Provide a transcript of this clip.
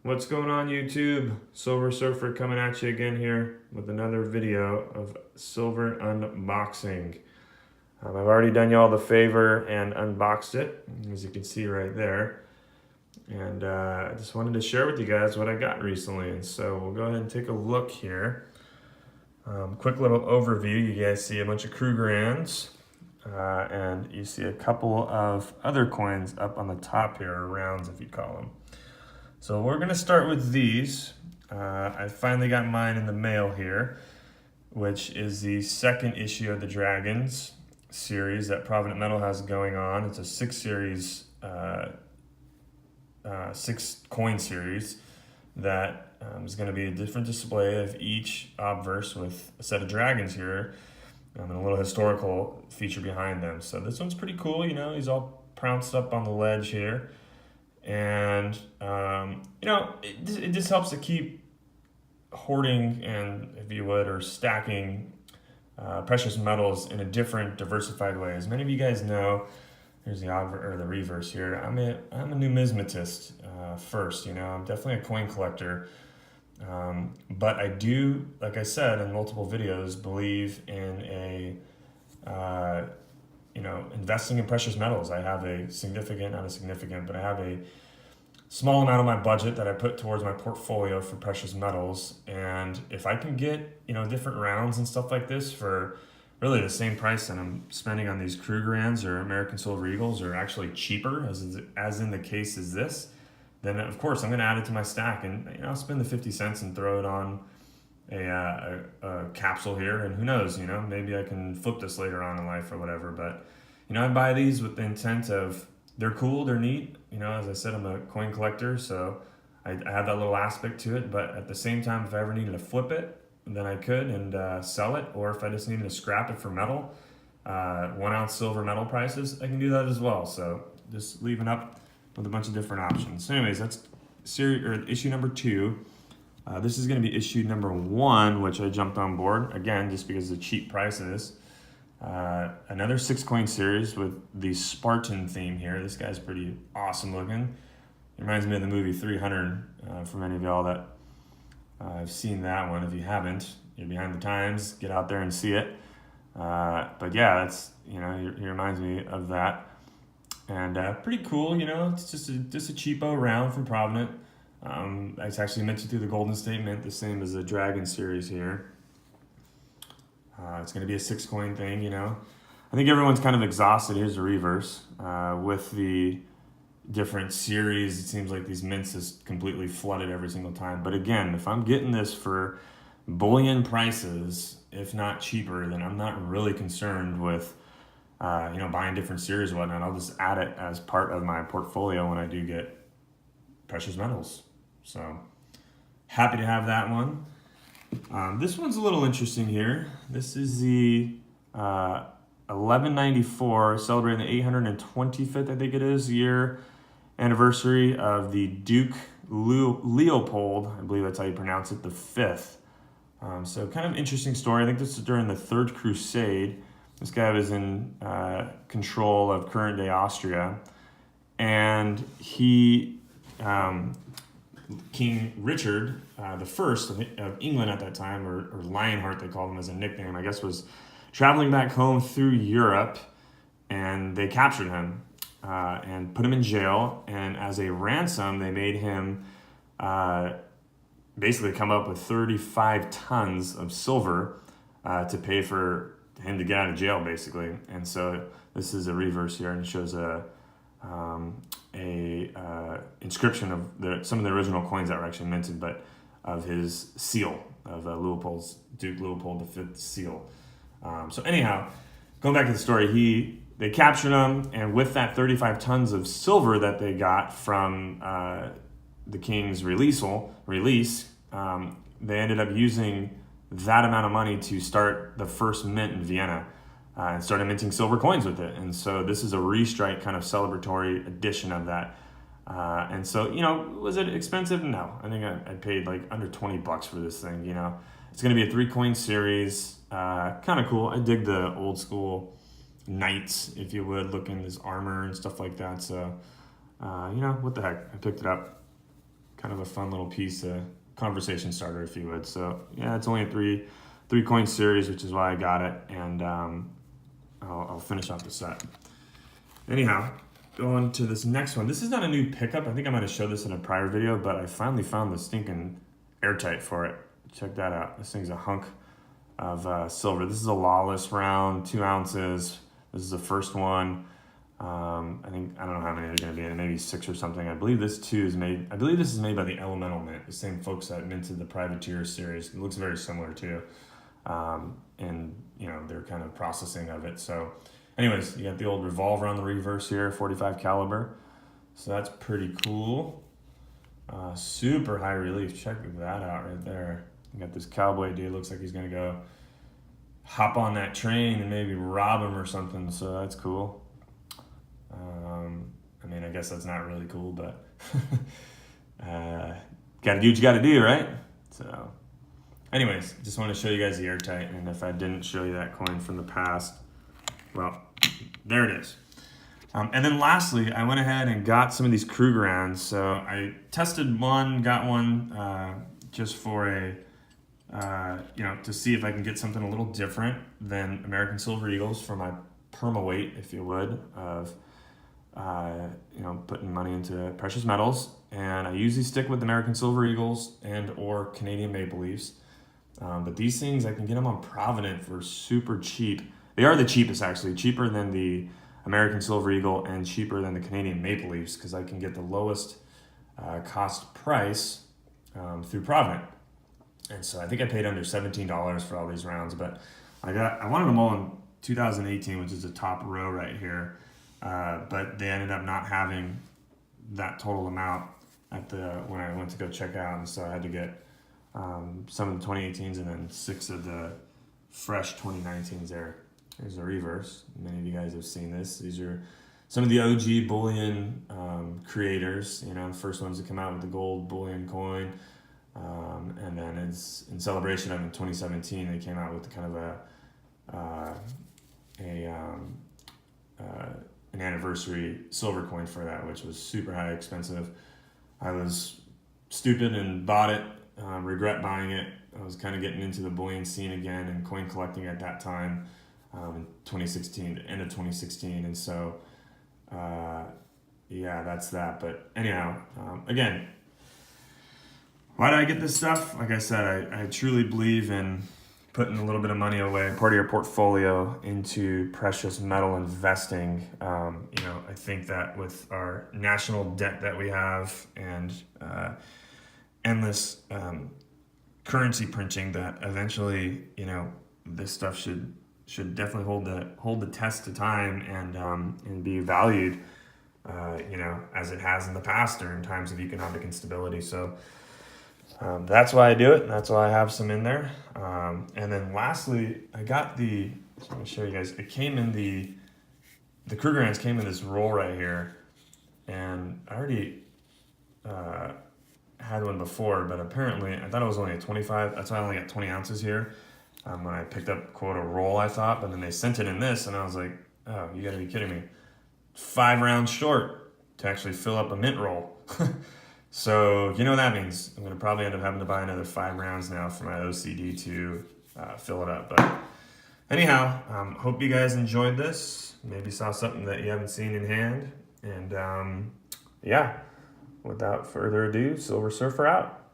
What's going on, YouTube? Silver Surfer coming at you again here with another video of silver unboxing. I've already done y'all the favor and unboxed it, as you can see right there. And I just wanted to share with you guys what I got recently. And so we'll go ahead and take a look here. Quick little overview. You guys see a bunch of Krugerrands. And you see a couple of other coins up on the top here, or rounds if you call them. So we're gonna start with these. I finally got mine in the mail here, which is the second issue of the Dragons series that Provident Metals has going on. It's a 6 coin series that is gonna be a different display of each obverse with a set of dragons here and a little historical feature behind them. So this one's pretty cool, you know, he's all pounced up on the ledge here. And it just helps to keep hoarding and, if you would, or stacking precious metals in a different, diversified way. As many of you guys know, here's the reverse here. I'm a numismatist first. You know, I'm definitely a coin collector, but I do, like I said in multiple videos, believe in investing in precious metals. I have a significant, not a significant, but I have a small amount of my budget that I put towards my portfolio for precious metals. And if I can get, different rounds and stuff like this for really the same price that I'm spending on these Krugerrands or American Silver Eagles, or actually cheaper, as in the case is this, then of course I'm going to add it to my stack, and I'll spend the 50 cents and throw it on a capsule here, and who knows, maybe I can flip this later on in life or whatever. But I buy these with the intent of, they're cool, they're neat. As I said, I'm a coin collector, so I have that little aspect to it. But at the same time, if I ever needed to flip it, then I could and sell it. Or if I just needed to scrap it for metal, 1 ounce silver metal prices, I can do that as well. So just leaving up with a bunch of different options. So anyways, that's issue number 2. This is going to be issue number 1, which I jumped on board again just because of the cheap prices. Another 6 coin series with the Spartan theme here. This guy's pretty awesome looking. It reminds me of the movie 300, for many of y'all that have seen that one. If you haven't, you're behind the times. Get out there and see it. But yeah, that's, he reminds me of that. And pretty cool, it's just a cheapo round from Provident. It's actually minted through the Golden State Mint, the same as the Dragon series here. It's going to be a 6 coin thing, I think everyone's kind of exhausted. Here's the reverse. With the different series, it seems like these mints is completely flooded every single time. But again, if I'm getting this for bullion prices, if not cheaper, then I'm not really concerned with, buying different series and whatnot. I'll just add it as part of my portfolio when I do get precious metals. So happy to have that one. This one's a little interesting here. This is the 1194, celebrating the 825th, I think it is, year anniversary of the Duke Leopold, I believe that's how you pronounce it, the 5th. So kind of interesting story. I think this is during the Third Crusade. This guy was in control of current day Austria, and he King Richard the First of England at that time, or Lionheart they called him as a nickname, I guess, was traveling back home through Europe, and they captured him and put him in jail. And as a ransom, they made him basically come up with 35 tons of silver to pay for him to get out of jail, basically. And so this is a reverse here, and it shows a inscription of some of the original coins that were actually minted, but of his seal, of Duke Leopold V seal. So anyhow, going back to the story, they captured him, and with that 35 tons of silver that they got from the king's release, they ended up using that amount of money to start the first mint in Vienna. And started minting silver coins with it. And so this is a restrike kind of celebratory edition of that. And so, was it expensive? No. I think I paid like under $20 for this thing, It's going to be a 3 coin series. Kind of cool. I dig the old school knights, if you would, looking his armor and stuff like that. So, what the heck? I picked it up. kind of a fun little piece, conversation starter, if you would. So yeah, it's only a three coin series, which is why I got it, and I'll finish off the set. Anyhow, going to this next one. This is not a new pickup. I think I might have showed this in a prior video, but I finally found the stinking airtight for it. Check that out. This thing's a hunk of silver. This is a lawless round, 2 ounces. This is the first one. I don't know how many they're going to be, maybe 6 or something. I believe this too is made. I believe this is made by the Elemental Mint, the same folks that minted the Privateer series. It looks very similar too, and their kind of processing of it. So, anyways, you got the old revolver on the reverse here, 45 caliber. So that's pretty cool. Super high relief. Check that out right there. You got this cowboy dude. Looks like he's gonna go hop on that train and maybe rob him or something. So that's cool. I guess that's not really cool, but gotta do what you gotta do, right? So anyways, just want to show you guys the airtight, and if I didn't show you that coin from the past, well, there it is. And then lastly, I went ahead and got some of these Krugerrands. So I tested one, got one just for to see if I can get something a little different than American Silver Eagles for my perma weight, if you would, of putting money into precious metals. And I usually stick with American Silver Eagles and or Canadian Maple Leafs. But these things, I can get them on Provident for super cheap. They are the cheapest, actually, cheaper than the American Silver Eagle and cheaper than the Canadian Maple Leafs, because I can get the lowest cost price through Provident. And so I think I paid under $17 for all these rounds, but I wanted them all in 2018, which is the top row right here. But they ended up not having that total amount when I went to go check out, and so I had to get some of the 2018s and then 6 of the fresh 2019s there. Here's the reverse. Many of you guys have seen this. These are some of the OG bullion creators. The first ones to come out with the gold bullion coin, and then it's in celebration of in 2017 they came out with kind of an anniversary silver coin for that, which was super high expensive. I was stupid and bought it. Regret buying it. I was kind of getting into the bullion scene again and coin collecting at that time in 2016, the end of 2016. And so, that's that. But anyhow, again, why did I get this stuff? Like I said, I truly believe in putting a little bit of money away, part of your portfolio, into precious metal investing. I think that with our national debt that we have and endless currency printing, that eventually, this stuff should definitely hold the test of time and be valued, as it has in the past during times of economic instability. So that's why I do it, and that's why I have some in there. And then lastly, I got let me show you guys. It came in the Krugerrands came in this roll right here, and I already had one before, but apparently I thought it was only a 25. That's why I only got 20 ounces here. When I picked up, quote, a roll, I thought, but then they sent it in this, and I was like, oh, you gotta be kidding me. 5 rounds short to actually fill up a mint roll. So you know what that means. I'm gonna probably end up having to buy another 5 rounds now for my OCD to fill it up. But anyhow, hope you guys enjoyed this. Maybe saw something that you haven't seen in hand. And without further ado, Silver Surfer out.